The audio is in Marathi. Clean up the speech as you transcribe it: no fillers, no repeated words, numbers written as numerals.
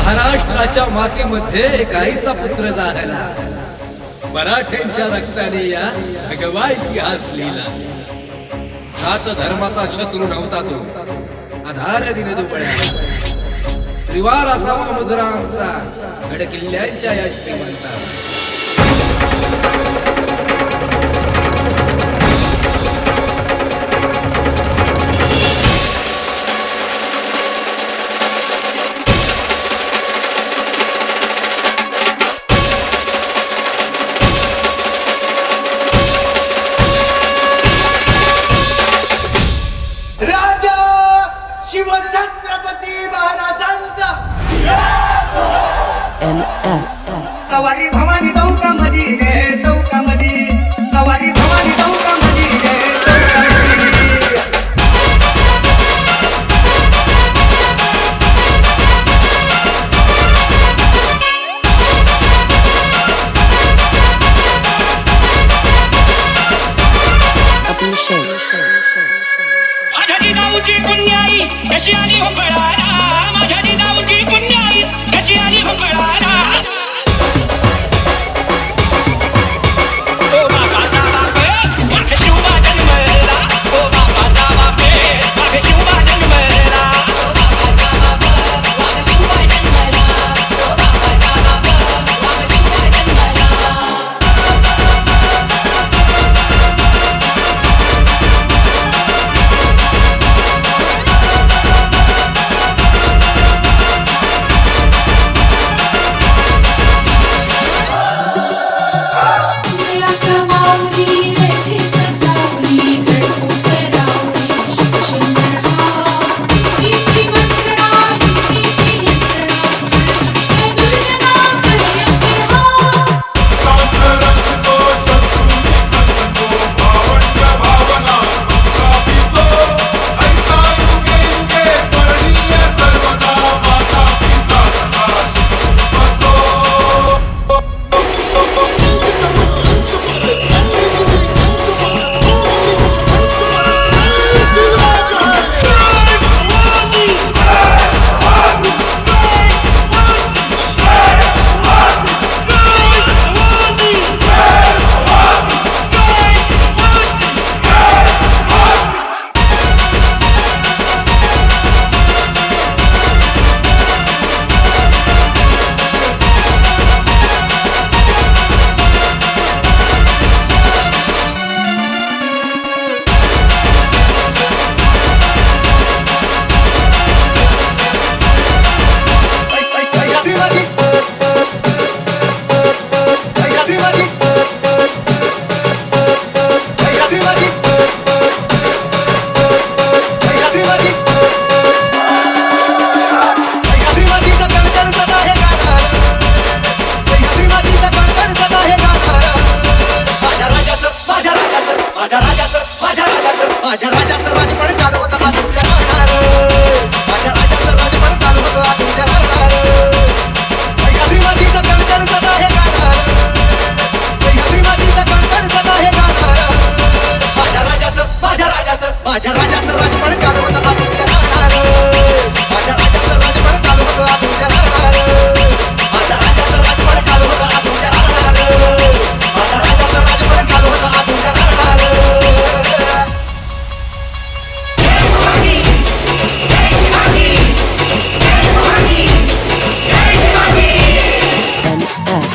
महाराष्ट्राच्या मातीमध्ये काहीसा पुत्र झाला, मराठ्यांच्या रक्ताने या भगवा इतिहास लिहिला। सात धर्माचा शत्रू नव्हता तो, आधार दिन दुबळ्या, त्रिवार असावा मुजरा आमचा गड किल्ल्यांच्या या श्रीमंता। शिवछत्रपती महाराजांचा NS सवारी भवानी चौकामधी गे चौकामधी, सवारी भवानी चौकामधी गे चौकामधी। माझ्या जिजाऊची पुण्याई कशी आली हो कळाला, माझ्या जिजाऊची पुण्याई कशी आली हो कळाला। ओ बाबाचा बापे माझ्या शिवबा जन्मला, ओ बाबाचा बापे माझ्या शिवबा जन्मला, ओ बाबाचा बाप माझ्या शिवबा जन्मला, ओ बाबाचा बाप माझ्या शिवबा जन्मला। माझ्या राजाचं राजपण चालू होतं आतुल्या राहणार, माझ्या राजाचं राजपण चालू होतं आतुल्या राहणार। सह्याद्री मातीचं कणकण सदा हे गाणार, सह्याद्री मातीचं कणकण सदा हे गाणार। माझ्या राजाचं राजपण चालू होतं आतुल्या राहणार, माझ्या राजाचं राजपण चालू होतं आतुल्या राहणार, माझ्या राजाचं राजपण चालू होतं आतुल्या राहणार, माझ्या राजाचं राजपण चालू होतं आतुल्या राहणार। NS